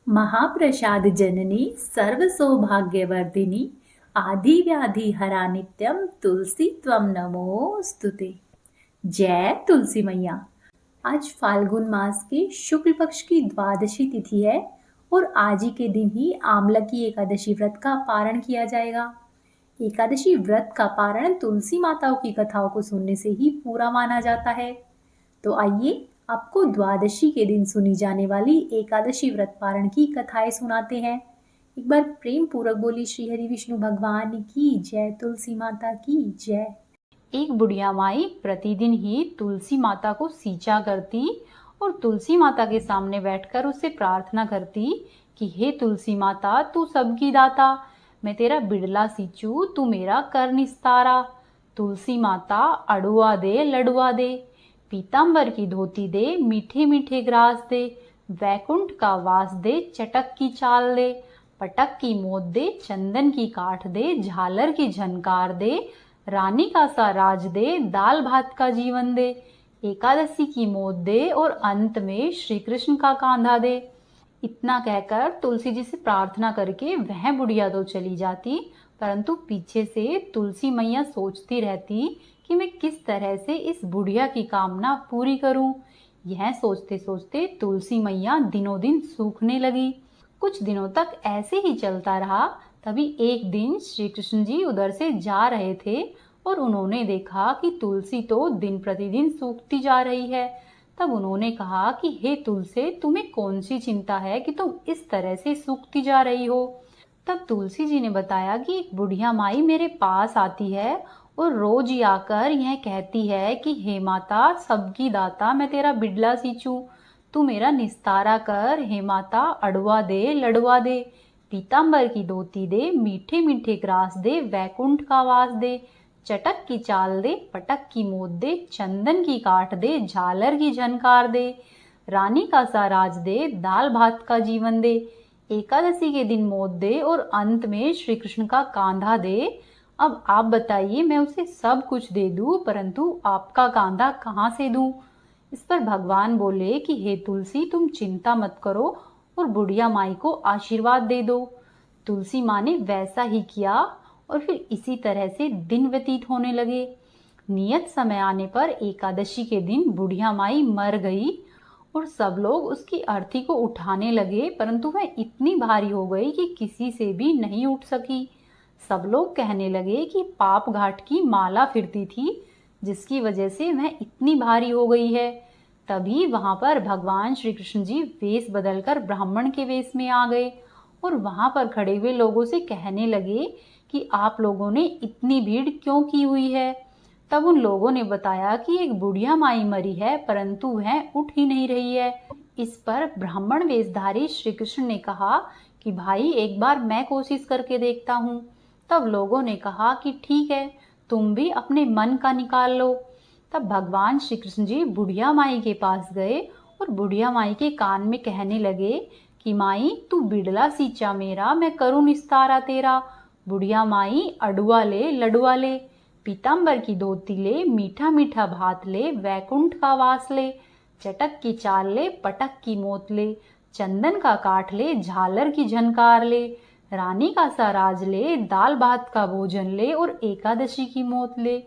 महाप्रसाद जननी सर्व सौभाग्यवर्धिनी आदि व्याधि हरा नित्यम तुलसी त्वम नमोस्तुते। जय तुलसी मैया। आज फाल्गुन मास के शुक्ल पक्ष की द्वादशी तिथि है और आज ही के दिन ही आमला की एकादशी व्रत का पारण किया जाएगा। एकादशी व्रत का पारण तुलसी माताओं की कथाओं को सुनने से ही पूरा माना जाता है। तो आइए आपको द्वादशी के दिन सुनी जाने वाली एकादशी व्रत पारण की कथाएं सुनाते हैं। एक बार प्रेम पूर्वक बोली श्री हरि विष्णु भगवान की जय, तुलसी माता की जय। एक बुढ़िया माई प्रतिदिन ही तुलसी माता को सींचा करती और तुलसी माता के सामने बैठकर उससे प्रार्थना करती कि हे तुलसी माता, तू सबकी दाता, मैं तेरा बिड़ला सींचू, तू मेरा कर निस्तारा। तुलसी माता अड़ुआ दे लड़ुआ दे, पीतांबर की धोती दे, मीठे मीठे ग्रास दे, वैकुंठ का वास दे, चटक की चाल दे, पटक की मोद दे, चंदन की काठ दे, झालर की झनकार दे, रानी का सा राज दे, दाल भात का जीवन दे, एकादशी की मोद दे और अंत में श्री कृष्ण का कांधा दे। इतना कहकर तुलसी जी से प्रार्थना करके वह बुढ़िया तो चली जाती, परंतु पीछे से तुलसी मैया सोचती रहती कि मैं किस तरह से इस बुढ़िया की कामना पूरी करूं। यह सोचते सोचते तुलसी मैया दिनों दिन सूखने लगी। कुछ दिनों तक ऐसे ही चलता रहा। तभी एक दिन श्री कृष्ण जी उधर से जा रहे थे और उन्होंने देखा कि तुलसी तो दिन प्रतिदिन सूखती जा रही है। तब उन्होंने कहा कि हे तुलसी, तुम्हें कौन सी चिंता है कि तुम इस तरह से सूखती जा रही हो। तब तुलसी जी ने बताया कि एक बुढ़िया माई मेरे पास आती है और रोज ही आकर यह कहती है कि हे माता, सबकी दाता, मैं तेरा बिड़ला सींचू, तू मेरा निस्तारा कर। हे माता, अड़ुआ दे लड़ुआ दे, पीतांबर की धोती दे, मीठे मीठे ग्रास दे, वैकुंठ का वास दे, चटक की चाल दे, पटक की मोद दे, चंदन की काठ दे, झालर की झनकार दे, रानी का सा राज दे, दाल भात का जीवन दे, एकादशी के दिन मोद दे और अंत में श्री कृष्ण का कांधा दे। अब आप बताइए, मैं उसे सब कुछ दे दूं, परंतु आपका कांधा कहाँ से दूं। इस पर भगवान बोले कि हे तुलसी, तुम चिंता मत करो और बुढ़िया माई को आशीर्वाद दे दो। तुलसी माँ ने वैसा ही किया और फिर इसी तरह से दिन व्यतीत होने लगे। नियत समय आने पर एकादशी के दिन बुढ़िया माई मर गई और सब लोग उसकी अर्थी को उठाने लगे, परंतु वह इतनी भारी हो गई कि किसी से भी नहीं उठ सकी। सब लोग कहने लगे कि पाप घाट की माला फिरती थी, जिसकी वजह से वह इतनी भारी हो गई है। तभी वहां पर भगवान श्री कृष्ण जी वेश बदलकर ब्राह्मण के वेश में आ गए और वहां पर खड़े हुए लोगों से कहने लगे कि आप लोगों ने इतनी भीड़ क्यों की हुई है। तब उन लोगों ने बताया कि एक बुढ़िया माई मरी है, परंतु वह उठ ही नहीं रही है। इस पर ब्राह्मण वेशधारी श्री कृष्ण ने कहा कि भाई, एक बार मैं कोशिश करके देखता हूँ। तब लोगों ने कहा कि ठीक है, तुम भी अपने मन का निकाल लो। तब भगवान श्री कृष्ण जी बुढ़िया माई के पास गए और बुढ़िया माई के कान में कहने लगे कि माई, तू बिड़ला सींचा मेरा, मैं करूँ निस्तारा तेरा। बुढ़िया माई अड़ुआ ले लड़ुआ ले, पीतांबर की धोती ले, मीठा मीठा भात ले, वैकुंठ का वास ले, चटक की चाल ले, पटक की मोत ले, चंदन का काठ ले, झालर की झनकार ले, रानी का सा राज ले, दाल भात का भोजन ले और एकादशी की मोत ले,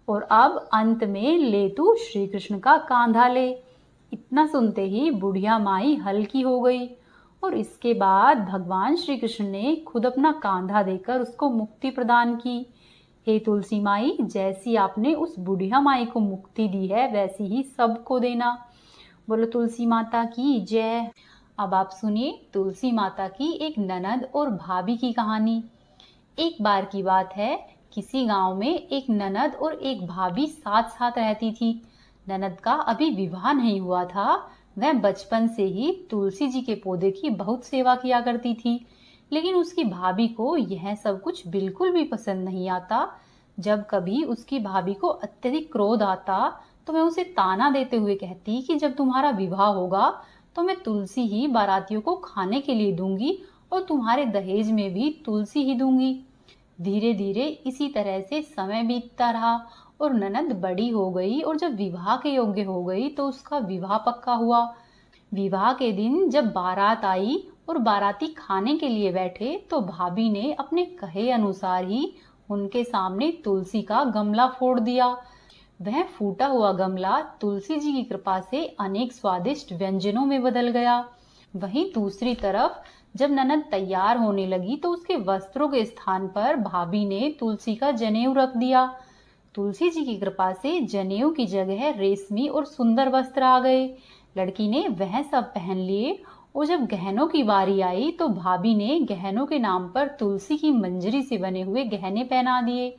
और अब अंत में ले तू श्री कृष्ण का कांधा ले। इतना सुनते ही बुढ़िया माई हल्की हो गई और इसके बाद भगवान श्री कृष्ण ने खुद अपना कांधा देकर उसको मुक्ति प्रदान की। हे तुलसी माई, जैसी आपने उस बुढ़िया माई को मुक्ति दी है, वैसी ही सबको देना। बोलो तुलसी माता की जय। अब आप सुनिए तुलसी माता की एक ननद और भाभी की कहानी। एक बार की बात है, किसी गांव में एक ननद और एक भाभी साथ साथ रहती थी। ननद का अभी विवाह नहीं हुआ था। वह बचपन से ही तुलसी जी के पौधे की बहुत सेवा किया करती थी, लेकिन उसकी भाभी को यह सब कुछ बिल्कुल भी पसंद नहीं आता। जब कभी उसकी भाभी को अत्यधिक क्रोध आता तो वह उसे ताना देते हुए कहती कि जब तुम्हारा विवाह होगा तो मैं तुलसी ही बारातियों को खाने के लिए दूंगी और तुम्हारे दहेज में भी तुलसी ही दूंगी। धीरे धीरे इसी तरह से समय बीतता रहा और ननद बड़ी हो गई और जब विवाह के योग्य हो गई तो उसका विवाह पक्का हुआ। विवाह के दिन जब बारात आई और बाराती खाने के लिए बैठे तो भाभी ने अपने कहे अनुसार ही उनके सामने तुलसी का गमला फोड़ दिया। वह फूटा हुआ गमला तुलसी जी की कृपा से अनेक स्वादिष्ट व्यंजनों में बदल गया। वहीं दूसरी तरफ जब ननद तैयार होने लगी तो उसके वस्त्रों के स्थान पर भाभी ने तुलसी का जनेऊ रख दिया। तुलसी जी की कृपा से जनेऊ की जगह रेशमी और सुंदर वस्त्र आ गए। लड़की ने वह सब पहन लिए और जब गहनों की बारी आई तो भाभी ने गहनों के नाम पर तुलसी की मंजरी से बने हुए गहने पहना दिए।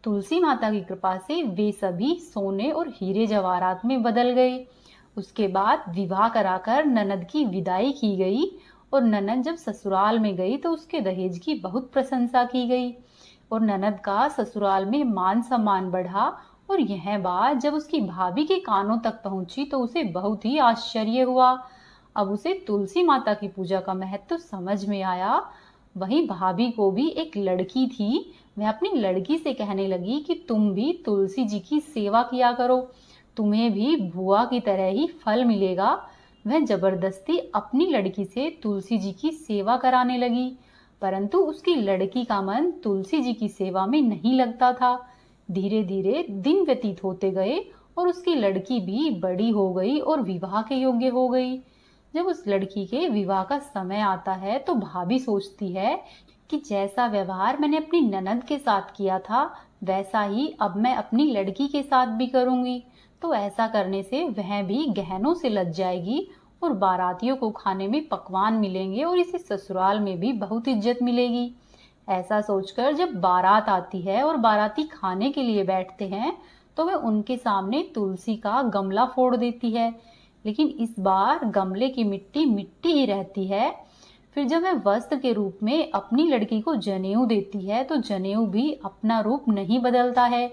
तुलसी माता की कृपा से वे सभी सोने और हीरे जवाहरात में बदल गए। उसके बाद विवाह कराकर ननद की विदाई की गई और ननद जब ससुराल में गई तो उसके दहेज की बहुत प्रशंसा की गई और ननद का ससुराल में मान सम्मान बढ़ा। और यह बात जब उसकी भाभी के कानों तक पहुंची तो उसे बहुत ही आश्चर्य हुआ। अब उसे तुलसी माता की पूजा का महत्व समझ में आया। वहीं भाभी को भी एक लड़की थी। वह अपनी लड़की से कहने लगी कि तुम भी तुलसी जी की सेवा किया करो, तुम्हें भी बुआ की तरह ही फल मिलेगा। वह जबरदस्ती अपनी लड़की से तुलसी जी की सेवा कराने लगी, परंतु उसकी लड़की का मन तुलसी जी की सेवा में नहीं लगता था। धीरे धीरे दिन व्यतीत होते गए और उसकी लड़की भी बड़ी हो गई और विवाह के योग्य हो गई। जब उस लड़की के विवाह का समय आता है तो भाभी सोचती है कि जैसा व्यवहार मैंने अपनी ननद के साथ किया था वैसा ही अब मैं अपनी लड़की के साथ भी करूंगी। तो ऐसा करने से वह भी गहनों से लज जाएगी और बारातियों को खाने में पकवान मिलेंगे और इसे ससुराल में भी बहुत इज्जत मिलेगी। ऐसा सोचकर जब बारात आती है और बाराती खाने के लिए बैठते हैं तो वह उनके सामने तुलसी का गमला फोड़ देती है, लेकिन इस बार गमले की मिट्टी मिट्टी ही रहती है। फिर जब वह वस्त्र के रूप में अपनी लड़की को जनेऊ देती है तो जनेऊ भी अपना रूप नहीं बदलता है।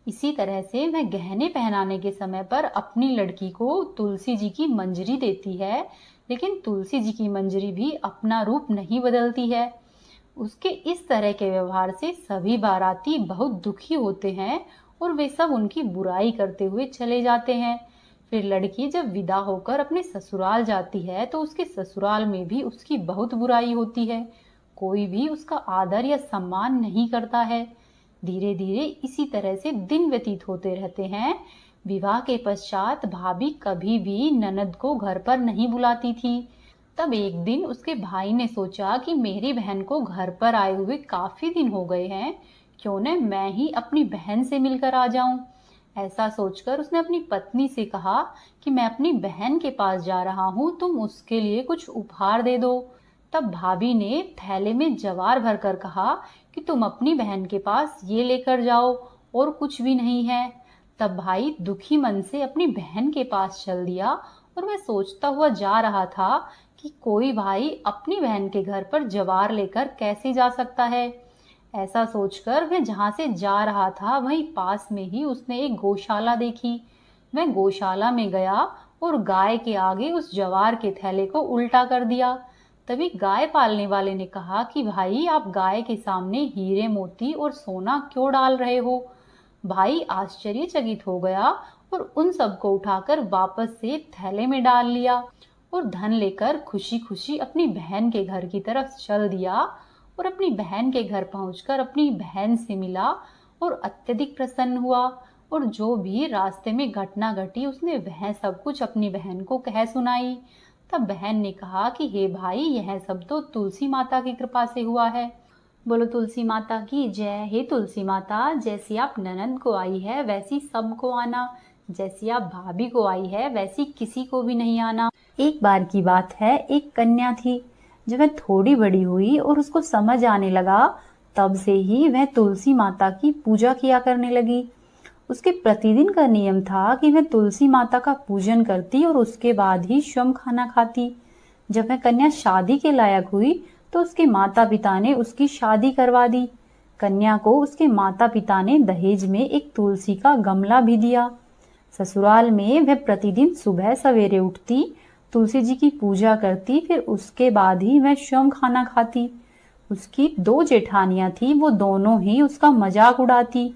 इसी तरह से वह गहने पहनाने के समय पर अपनी लड़की को तुलसी जी की मंजरी देती है, लेकिन तुलसी जी की मंजरी भी अपना रूप नहीं बदलती है। उसके इस तरह के व्यवहार से सभी बाराती बहुत दुखी होते हैं और वे सब उनकी बुराई करते हुए चले जाते हैं। फिर लड़की जब विदा होकर अपने ससुराल जाती है तो उसके ससुराल में भी उसकी बहुत बुराई होती है। कोई भी उसका आदर या सम्मान नहीं करता है। धीरे धीरे इसी तरह से दिन व्यतीत होते रहते हैं। विवाह के पश्चात भाभी कभी भी ननद को घर पर नहीं बुलाती थी। तब एक दिन उसके भाई ने सोचा कि मेरी बहन को घर पर आए हुए काफी दिन हो गए हैं, क्यों न मैं ही अपनी बहन से मिलकर आ जाऊं। ऐसा सोचकर उसने अपनी पत्नी से कहा कि मैं अपनी बहन के पास जा रहा हूं, तुम उसके लिए कुछ उपहार दे दो। तब भाभी ने थैले में जवार भरकर कहा कि तुम अपनी बहन के पास ये लेकर जाओ और कुछ भी नहीं है। तब भाई दुखी मन से अपनी बहन के पास चल दिया और वह सोचता हुआ जा रहा था कि कोई भाई अपनी बहन के घर पर जवार लेकर कैसे जा सकता है। ऐसा सोचकर वह जहां से जा रहा था वहीं पास में ही उसने एक गौशाला देखी। वह गौशाला में गया और गाय के आगे उस जवार के थैले को उल्टा कर दिया। तभी गाय पालने वाले ने कहा कि भाई आप गाय के सामने हीरे मोती और सोना क्यों डाल रहे हो। भाई आश्चर्यचकित हो गया और उन सबको उठाकर वापस से थैले में डाल लिया और धन लेकर खुशी खुशी अपनी बहन के घर की तरफ चल दिया और अपनी बहन के घर पहुंचकर अपनी बहन से मिला और अत्यधिक प्रसन्न हुआ। और जो भी रास्ते में घटना घटी उसने वह सब कुछ अपनी बहन को कह सुनाई। तब बहन ने कहा कि हे भाई, यह सब तो तुलसी माता की कृपा से हुआ है। बोलो तुलसी माता की जय। हे तुलसी माता, जैसी आप ननद को आई है वैसी सबको आना, जैसी आप भाभी को आई है वैसी किसी को भी नहीं आना। एक बार की बात है, एक कन्या थी। जब वह थोड़ी बड़ी हुई और उसको समझ आने लगा तब से ही वह तुलसी माता की पूजा किया करने लगी। उसके प्रतिदिन का नियम था कि वह तुलसी माता का पूजन करती और उसके बाद ही स्वयं खाना खाती। जब वह कन्या शादी के लायक हुई तो उसके माता पिता ने उसकी शादी करवा दी। कन्या को उसके माता पिता ने दहेज में एक तुलसी का गमला भी दिया। ससुराल में वह प्रतिदिन सुबह सवेरे उठती, तुलसी जी की पूजा करती, फिर उसके बाद ही वह स्वयं खाना खाती। उसकी 2 जेठानियां थी, वो दोनों ही उसका मजाक उड़ाती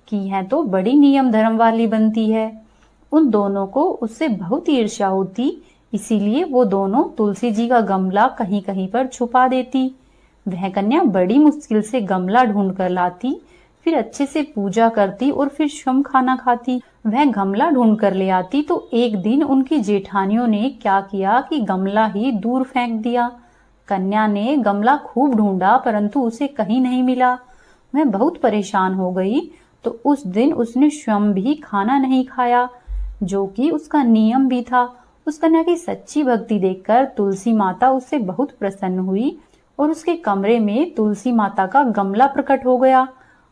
कि यह तो बड़ी नियम धर्म वाली बनती है। उन दोनों को उससे बहुत ईर्ष्या होती, इसीलिए वो दोनों तुलसी जी का गमला कहीं कहीं पर छुपा देती। वह कन्या बड़ी मुश्किल से गमला ढूंढ कर लाती, फिर अच्छे से पूजा करती और फिर स्वयं खाना खाती। वह गमला ढूंढ कर ले आती तो एक दिन उनकी जेठानियों ने क्या किया कि गमला ही दूर फेंक दिया। कन्या ने गमला खूब ढूंढा परंतु उसे कहीं नहीं मिला। वह बहुत परेशान हो गई तो उस दिन उसने स्वयं भी खाना नहीं खाया, जो कि उसका नियम भी था। उस कन्या की सच्ची भक्ति देखकर तुलसी माता उससे बहुत प्रसन्न हुई और उसके कमरे में तुलसी माता का गमला प्रकट हो गया।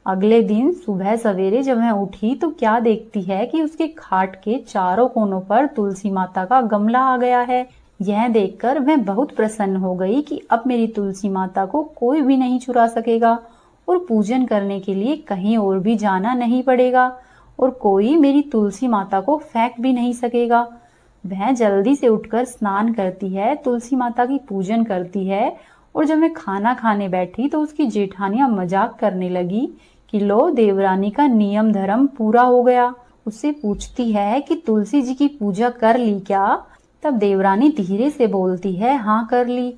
अगले दिन सुबह सवेरे जब वह उठी तो क्या देखती है कि उसके खाट के चारों कोनों पर तुलसी माता का गमला आ गया है। यह देखकर वह बहुत प्रसन्न हो गई कि अब मेरी तुलसी माता को कोई भी नहीं चुरा सकेगा और पूजन करने के लिए कहीं और भी जाना नहीं पड़ेगा और कोई मेरी तुलसी माता को फेंक भी नहीं सकेगा। वह जल्दी से उठकर स्नान करती है, तुलसी माता की पूजन करती है और जब मैं खाना खाने बैठी तो उसकी जेठानियां मजाक करने लगी कि लो देवरानी का नियम धर्म पूरा हो गया। उससे पूछती है कि तुलसी जी की पूजा कर ली क्या? तब देवरानी धीरे से बोलती है हाँ कर ली।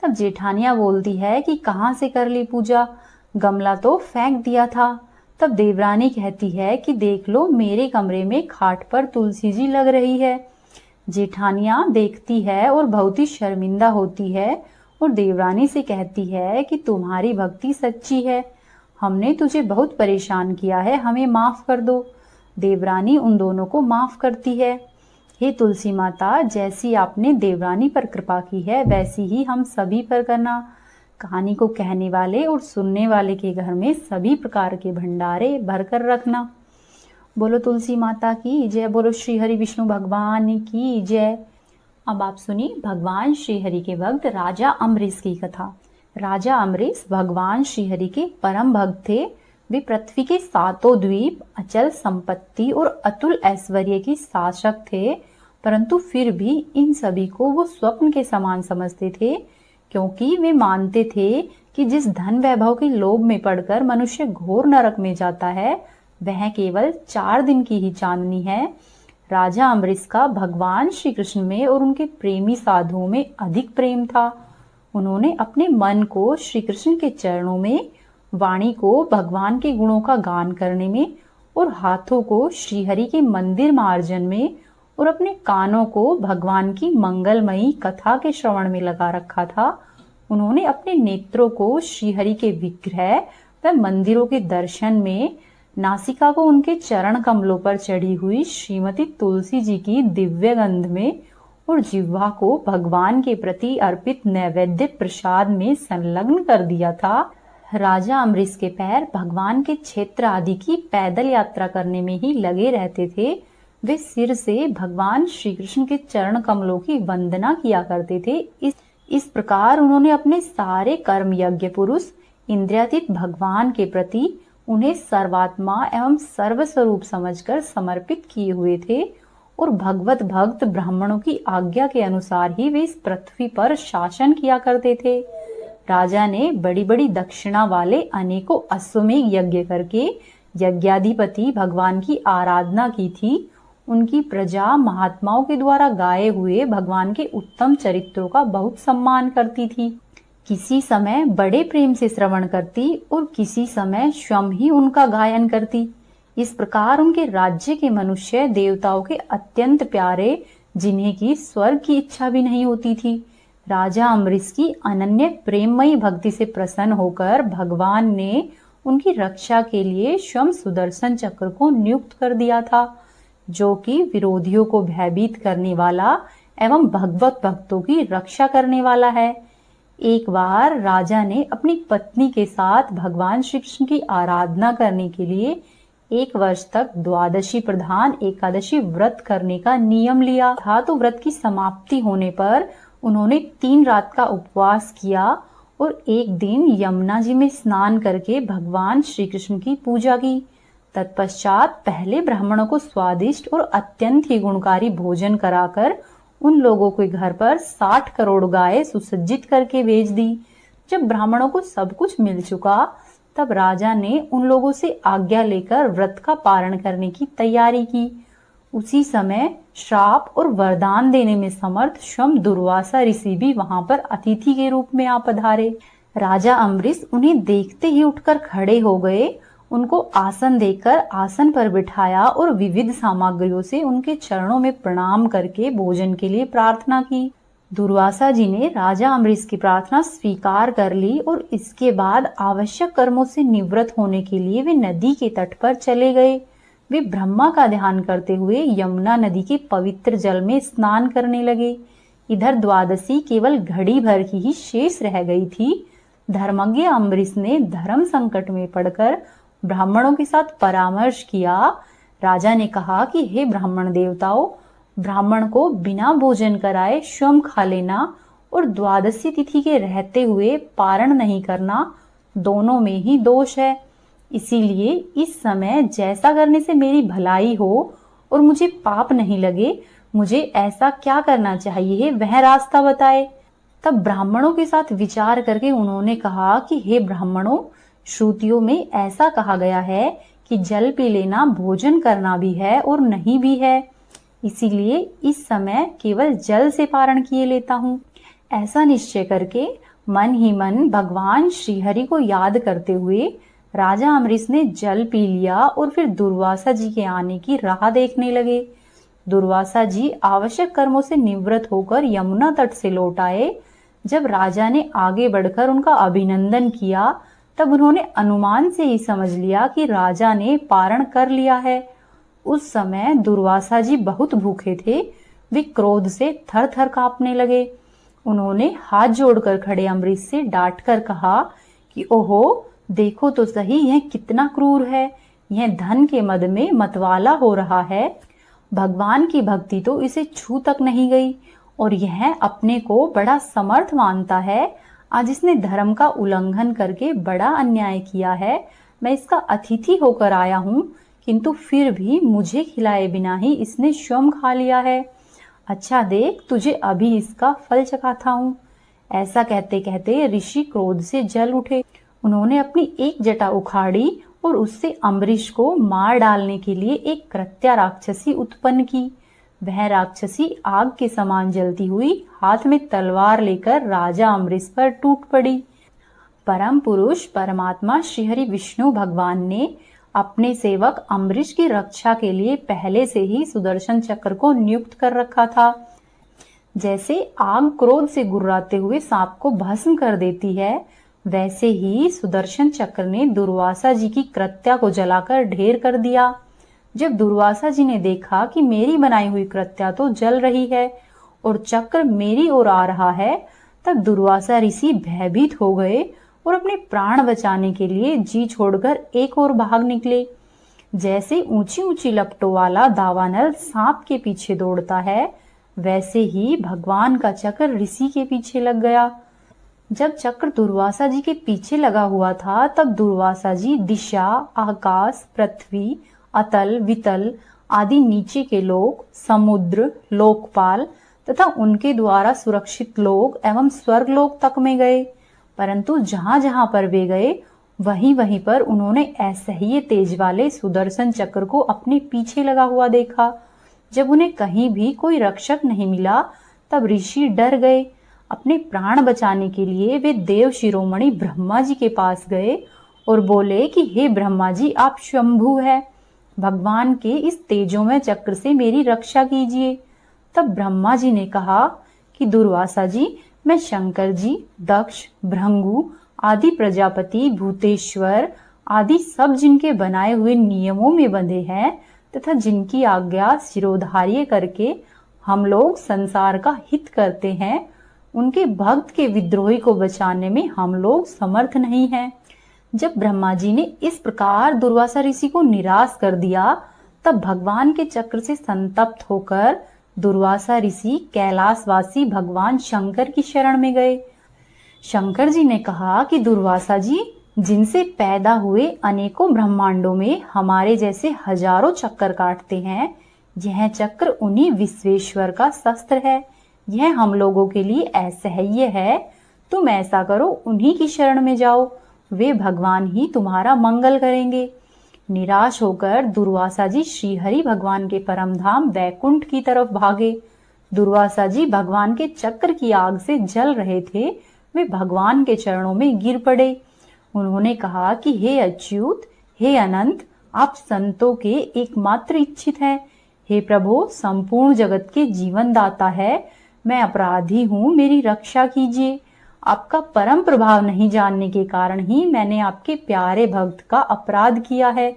तब जेठानियां बोलती है कि कहाँ से कर ली पूजा, गमला तो फेंक दिया था। तब देवरानी कहती है कि देख लो मेरे कमरे में खाट पर तुलसी जी लग रही है। जेठानियां देखती है और बहुत ही शर्मिंदा होती है और देवरानी से कहती है कि तुम्हारी भक्ति सच्ची है, हमने तुझे बहुत परेशान किया है, हमें माफ कर दो। देवरानी उन दोनों को माफ करती है। हे तुलसी माता, जैसी आपने देवरानी पर कृपा की है वैसी ही हम सभी पर करना। कहानी को कहने वाले और सुनने वाले के घर में सभी प्रकार के भंडारे भरकर रखना। बोलो तुलसी माता की जय, बोलो श्री हरि विष्णु भगवान की जय। अब आप सुनिए भगवान श्री हरि के भक्त राजा अम्बरीश की कथा। राजा अम्बरीश भगवान श्री हरि के परम भक्त थे। वे पृथ्वी के सातों द्वीप, अचल संपत्ति और अतुल ऐश्वर्य की शासक थे, परंतु फिर भी इन सभी को वो स्वप्न के समान समझते थे, क्योंकि वे मानते थे कि जिस धन वैभव के लोभ में पड़कर मनुष्य घोर नरक में जाता है वह केवल 4 दिन की ही चांदनी है। राजा अम्बरीश का भगवान श्री कृष्ण में और उनके प्रेमी साधुओं में अधिक प्रेम था। उन्होंने अपने मन को श्री कृष्ण के चरणों में, वाणी को भगवान के गुणों का गान करने में और हाथों को श्रीहरि के मंदिर मार्जन में और अपने कानों को भगवान की मंगलमयी कथा के श्रवण में लगा रखा था। उन्होंने अपने नेत्रों को श्रीहरि के विग्रह व मंदिरों के दर्शन में, नासिका को उनके चरण कमलों पर चढ़ी हुई श्रीमती तुलसी जी की दिव्य गंध में और जिह्वा को भगवान के प्रति अर्पित नैवेद्य प्रसाद में संलग्न कर दिया था। राजा अम्बरीश के पैर भगवान के क्षेत्र आदि की पैदल यात्रा करने में ही लगे रहते थे। वे सिर से भगवान श्री कृष्ण के चरण कमलों की वंदना किया करते थे। इस प्रकार उन्होंने अपने सारे कर्म यज्ञ पुरुष इंद्रियातीत भगवान के प्रति उन्हें सर्वात्मा एवं सर्वस्वरूप समझकर समर्पित किए हुए थे और भगवत भक्त ब्राह्मणों की आज्ञा के अनुसार ही वे इस पृथ्वी पर शासन किया करते थे। राजा ने बड़ी बड़ी दक्षिणा वाले अनेकों अश्वमेध यज्ञ करके यज्ञाधिपति भगवान की आराधना की थी। उनकी प्रजा महात्माओं के द्वारा गाए हुए भगवान के उत्तम चरित्रों का बहुत सम्मान करती थी। किसी समय बड़े प्रेम से श्रवण करती और किसी समय स्वयं ही उनका गायन करती। इस प्रकार उनके राज्य के मनुष्य देवताओं के अत्यंत प्यारे, जिन्हें की स्वर्ग की इच्छा भी नहीं होती थी। राजा अम्बरीश की अनन्य प्रेममयी भक्ति से प्रसन्न होकर भगवान ने उनकी रक्षा के लिए स्वयं सुदर्शन चक्र को नियुक्त कर दिया था, जो कि विरोधियों को भयभीत करने वाला एवं भगवत भक्तों की रक्षा करने वाला है। एक बार राजा ने अपनी पत्नी के साथ भगवान श्री कृष्ण की आराधना करने के लिए 1 वर्ष तक द्वादशी प्रधान एकादशी व्रत करने का नियम लिया था। तो व्रत की समाप्ति होने पर उन्होंने 3 रात का उपवास किया और एक दिन यमुना जी में स्नान करके भगवान श्री कृष्ण की पूजा की। तत्पश्चात पहले ब्राह्मणों को स्वादिष्ट और अत्यंत ही गुणकारी भोजन कराकर उन लोगों के घर पर 60 करोड़ गाय सुसज्जित करके भेज दी। जब ब्राह्मणों को सब कुछ मिल चुका तब राजा ने उन लोगों से आज्ञा लेकर व्रत का पारण करने की तैयारी की। उसी समय श्राप और वरदान देने में समर्थ स्वयं दुर्वासा ऋषि भी वहां पर अतिथि के रूप में आ पधारे। राजा अम्बरीश उन्हें देखते ही उठकर खड़े हो गए, उनको आसन देकर आसन पर बिठाया और विविध सामग्रियों से उनके चरणों में प्रणाम करके भोजन के लिए प्रार्थना की। दुर्वासा जी ने राजा अम्बरीश की प्रार्थना स्वीकार कर ली और इसके बाद आवश्यक कर्मों से निवृत्त होने के लिए वे नदी के तट पर चले गए। वे ब्रह्मा का ध्यान करते हुए यमुना नदी के पवित्र जल में स्नान करने लगे। इधर द्वादशी केवल घड़ी भर की ही शेष रह गई थी। धर्मज्ञ अम्बरीश ने धर्म संकट में पड़कर ब्राह्मणों के साथ परामर्श किया। राजा ने कहा कि हे ब्राह्मण देवताओं, ब्राह्मण को बिना भोजन कराए स्वयं खा लेना और द्वादशी तिथि के रहते हुए पारण नहीं करना, दोनों में ही दोष है। इसीलिए इस समय जैसा करने से मेरी भलाई हो और मुझे पाप नहीं लगे, मुझे ऐसा क्या करना चाहिए वह रास्ता बताए। तब ब्राह्मणों के साथ विचार करके उन्होंने कहा कि हे ब्राह्मणों, श्रुतियों में ऐसा कहा गया है कि जल पी लेना भोजन करना भी है और नहीं भी है, इसीलिए इस समय केवल जल से पारण किए लेता हूँ। ऐसा निश्चय करके मन ही मन भगवान श्रीहरि को याद करते हुए राजा अम्बरीश ने जल पी लिया और फिर दुर्वासा जी के आने की राह देखने लगे। दुर्वासा जी आवश्यक कर्मों से निवृत्त होकर यमुना तट से लौट आए। जब राजा ने आगे बढ़कर उनका अभिनंदन किया, तब उन्होंने अनुमान से ही समझ लिया कि राजा ने पारण कर लिया है। उस समय दुर्वासा जी बहुत भूखे थे, वे क्रोध से थर थर कांपने लगे। उन्होंने हाथ जोड़कर खड़े अम्बरीश से डांट कर कहा कि ओहो, देखो तो सही यह कितना क्रूर है, यह धन के मद में मतवाला हो रहा है। भगवान की भक्ति तो इसे छू तक नहीं गई और यह अपने को बड़ा समर्थ मानता है। आज इसने धर्म का उल्लंघन करके बड़ा अन्याय किया है। मैं इसका अतिथि होकर आया हूँ, किंतु फिर भी मुझे खिलाए बिना ही इसने स्वयं खा लिया है। अच्छा देख, तुझे अभी इसका फल चखाता हूँ। ऐसा कहते कहते ऋषि क्रोध से जल उठे। उन्होंने अपनी एक जटा उखाड़ी और उससे अम्बरीश को मार डालने के लिए एक कृत्या राक्षसी उत्पन्न की। वह राक्षसी आग के समान जलती हुई हाथ में तलवार लेकर राजा अम्बरीश पर टूट पड़ी। परम पुरुष परमात्मा श्रीहरि विष्णु भगवान ने अपने सेवक अम्बरीश की रक्षा के लिए पहले से ही सुदर्शन चक्र को नियुक्त कर रखा था। जैसे आग क्रोध से गुर्राते हुए सांप को भस्म कर देती है, वैसे ही सुदर्शन चक्र ने दुर्वासा जी की कृत्या को जलाकर ढेर कर दिया। जब दुर्वासा जी ने देखा कि मेरी बनाई हुई कृत्या तो जल रही है और चक्र मेरी ओर आ रहा है, तब दुर्वासा ऋषि भयभीत हो गए और अपने प्राण बचाने के लिए जी छोड़कर एक ओर भाग निकले। जैसे ऊंची ऊंची लपटों वाला दावानल सांप के पीछे दौड़ता है, वैसे ही भगवान का चक्र ऋषि के पीछे लग गया। जब चक्र दुर्वासा जी के पीछे लगा हुआ था, तब दुर्वासा जी दिशा, आकाश, पृथ्वी, अतल, वितल आदि नीचे के लोक, समुद्र, लोकपाल तथा उनके द्वारा सुरक्षित लोक एवं स्वर्ग लोक तक में गए। परंतु जहां जहां पर वे गए, वहीं वहीं पर उन्होंने ऐसे ही तेज वाले सुदर्शन चक्र को अपने पीछे लगा हुआ देखा। जब उन्हें कहीं भी कोई रक्षक नहीं मिला, तब ऋषि डर गए। अपने प्राण बचाने के लिए वे देव शिरोमणि ब्रह्मा जी के पास गए और बोले कि हे ब्रह्मा जी, आप शंभु है, भगवान के इस तेजोमय चक्र से मेरी रक्षा कीजिए। तब ब्रह्मा जी ने कहा कि दुर्वासा जी, मैं शंकर जी, दक्ष, भृंगु आदि प्रजापति, भूतेश्वर आदि सब जिनके बनाए हुए नियमों में बंधे हैं तथा जिनकी आज्ञा शिरोधार्य करके हम लोग संसार का हित करते हैं, उनके भक्त के विद्रोही को बचाने में हम लोग समर्थ नहीं हैं। जब ब्रह्मा जी ने इस प्रकार दुर्वासा ऋषि को निराश कर दिया, तब भगवान के चक्र से संतप्त होकर दुर्वासा ऋषि कैलाशवासी भगवान शंकर की शरण में गए। शंकर जी ने कहा कि दुर्वासा जी, जिनसे पैदा हुए अनेकों ब्रह्मांडों में हमारे जैसे हजारों चक्कर काटते हैं, यह चक्र उन्हीं विश्वेश्वर का शस्त्र है। यह हम लोगों के लिए असह्य है। तुम ऐसा करो, उन्हीं की शरण में जाओ, वे भगवान ही तुम्हारा मंगल करेंगे। निराश होकर दुर्वासा जी श्रीहरि भगवान के परम धाम वैकुंठ की तरफ भागे। दुर्वासा जी भगवान के चक्र की आग से जल रहे थे। वे भगवान के चरणों में गिर पड़े। उन्होंने कहा कि हे अच्युत, हे अनंत, आप संतों के एकमात्र इच्छित हैं। हे प्रभु, संपूर्ण जगत के जीवन दाता है, मैं अपराधी हूँ, मेरी रक्षा कीजिए। आपका परम प्रभाव नहीं जानने के कारण ही मैंने आपके प्यारे भक्त का अपराध किया है।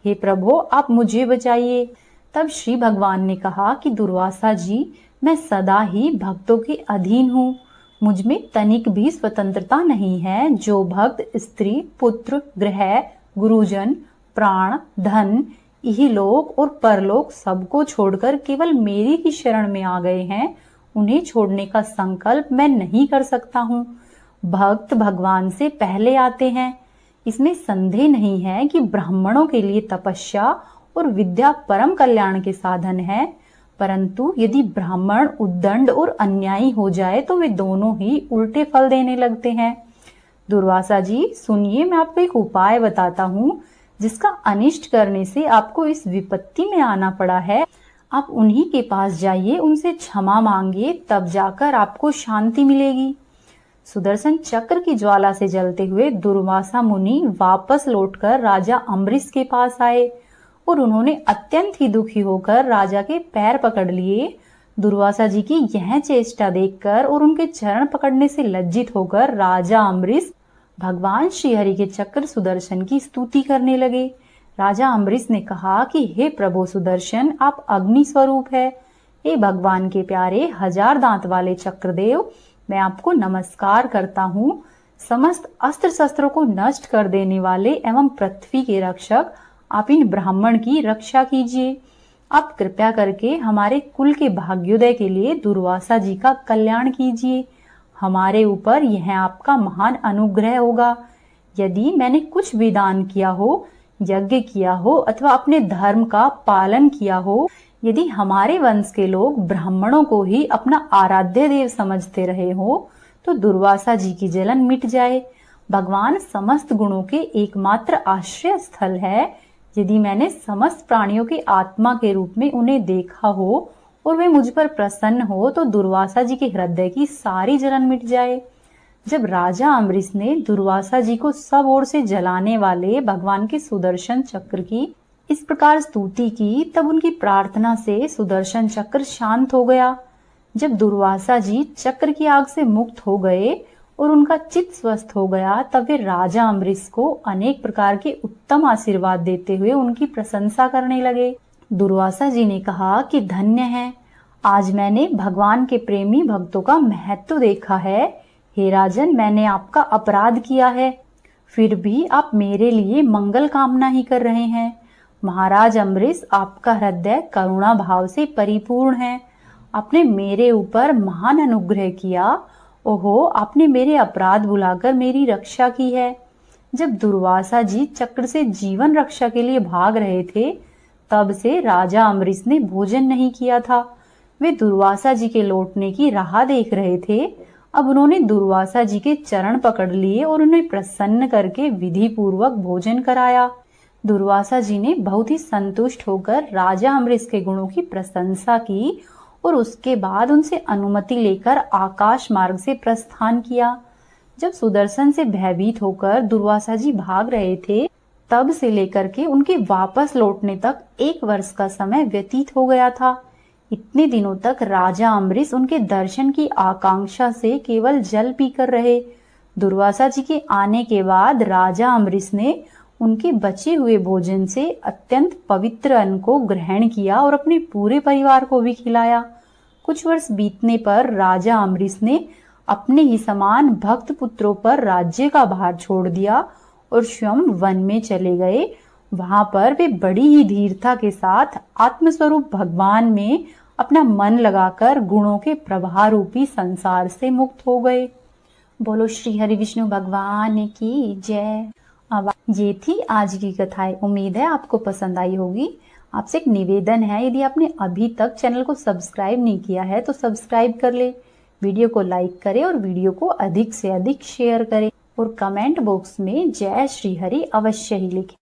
हे प्रभु, आप मुझे बचाइए। तब श्री भगवान ने कहा कि दुर्वासा जी, मैं सदा ही भक्तों के अधीन हूँ। मुझ में तनिक भी स्वतंत्रता नहीं है। जो भक्त स्त्री, पुत्र, गृह, गुरुजन, प्राण, धन, इहलोक और परलोक सबको छोड़कर केवल मेरी ही शरण में आ गए हैं, उन्हें छोड़ने का संकल्प मैं नहीं कर सकता हूँ। भक्त भगवान से पहले आते हैं। इसमें संदेह नहीं है कि ब्राह्मणों के लिए तपस्या और विद्या परम कल्याण के साधन है, परंतु यदि ब्राह्मण उद्दंड और अन्यायी हो जाए तो वे दोनों ही उल्टे फल देने लगते हैं। दुर्वासा जी सुनिए, मैं आपको एक उपाय बताता हूँ जिसका अनिष्ट करने से आपको इस विपत्ति में आना पड़ा है। आप उन्हीं के पास जाइए, उनसे क्षमा मांगिए, तब जाकर आपको शांति मिलेगी। सुदर्शन चक्र की ज्वाला से जलते हुए दुर्वासा मुनि वापस लौटकर राजा अम्बरीश के पास आए और उन्होंने अत्यंत ही दुखी होकर राजा के पैर पकड़ लिए। दुर्वासा जी की यह चेष्टा देखकर और उनके चरण पकड़ने से लज्जित होकर राजा अम्बरीश भगवान श्रीहरि के चक्र सुदर्शन की स्तुति करने लगे। राजा अम्बरीश ने कहा कि हे प्रभु सुदर्शन, आप अग्नि स्वरूप है। हे भगवान के प्यारे हजार दांत वाले चक्रदेव, मैं आपको नमस्कार करता हूँ। समस्त अस्त्र शस्त्रों को नष्ट कर देने वाले एवं पृथ्वी के रक्षक, आप इन ब्राह्मण की रक्षा कीजिए। आप कृपया करके हमारे कुल के भाग्योदय के लिए दुर्वासा जी का कल्याण कीजिए। हमारे ऊपर यह आपका महान अनुग्रह होगा। यदि मैंने कुछ भी दान किया हो, यज्ञ किया हो अथवा अपने धर्म का पालन किया हो, यदि हमारे वंश के लोग ब्राह्मणों को ही अपना आराध्य देव समझते रहे हो, तो दुर्वासा जी की जलन मिट जाए। भगवान समस्त गुणों के एकमात्र आश्रय स्थल है। यदि मैंने समस्त प्राणियों की आत्मा के रूप में उन्हें देखा हो और वे मुझ पर प्रसन्न हो, तो दुर्वासा जी के हृदय की सारी जलन मिट जाए। जब राजा अम्बरीश ने दुर्वासा जी को सब ओर से जलाने वाले भगवान के सुदर्शन चक्र की इस प्रकार स्तुति की, तब उनकी प्रार्थना से सुदर्शन चक्र शांत हो गया। जब दुर्वासा जी चक्र की आग से मुक्त हो गए और उनका चित्त स्वस्थ हो गया, तब वे राजा अम्बरीश को अनेक प्रकार के उत्तम आशीर्वाद देते हुए उनकी प्रशंसा करने लगे। दुर्वासा जी ने कहा कि धन्य है, आज मैंने भगवान के प्रेमी भक्तों का महत्व देखा है। हे राजन, मैंने आपका अपराध किया है, फिर भी आप मेरे लिए मंगल कामना ही कर रहे हैं। महाराज अम्बरीश, आपका हृदय करुणा भाव से परिपूर्ण है। आपने मेरे ऊपर महान अनुग्रह किया। ओहो, आपने मेरे अपराध भुलाकर मेरी रक्षा की है। जब दुर्वासा जी चक्र से जीवन रक्षा के लिए भाग रहे थे, तब से राजा अम्बरीश ने भोजन नहीं किया था। वे दुर्वासा जी के लौटने की राह देख रहे थे। अब उन्होंने दुर्वासा जी के चरण पकड़ लिए और उन्हें प्रसन्न करके विधि पूर्वक भोजन कराया। दुर्वासा जी ने बहुत ही संतुष्ट होकर राजा अम्बरीश के गुणों की प्रशंसा की और उसके बाद उनसे अनुमति लेकर आकाश मार्ग से प्रस्थान किया। जब सुदर्शन से भयभीत होकर दुर्वासा जी भाग रहे थे, तब से लेकर के उनके वापस लौटने तक 1 वर्ष का समय व्यतीत हो गया था। इतने दिनों तक राजा अम्बरीश उनके दर्शन की आकांक्षा से केवल जल पीकर रहे। दुर्वासा जी के आने के बाद राजा अम्बरीश ने उनके बचे हुए भोजन से अत्यंत पवित्र अन्न को ग्रहण किया और अपने पूरे परिवार को भी खिलाया। कुछ वर्ष बीतने पर राजा अम्बरीश ने अपने ही समान भक्त पुत्रों पर राज्य का भार छोड़ दिया और स्वयं वन में चले गए। वहां पर वे बड़ी ही धीरता के साथ आत्मस्वरूप भगवान में अपना मन लगाकर गुणों के प्रवाह रूपी संसार से मुक्त हो गए। बोलो श्री हरि विष्णु भगवान की जय। अब ये थी आज की कथाएं। उम्मीद है आपको पसंद आई होगी। आपसे एक निवेदन है, यदि आपने अभी तक चैनल को सब्सक्राइब नहीं किया है तो सब्सक्राइब कर ले, वीडियो को लाइक करें और वीडियो को अधिक से अधिक शेयर करें और कमेंट बॉक्स में जय श्री हरि अवश्य ही लिखें।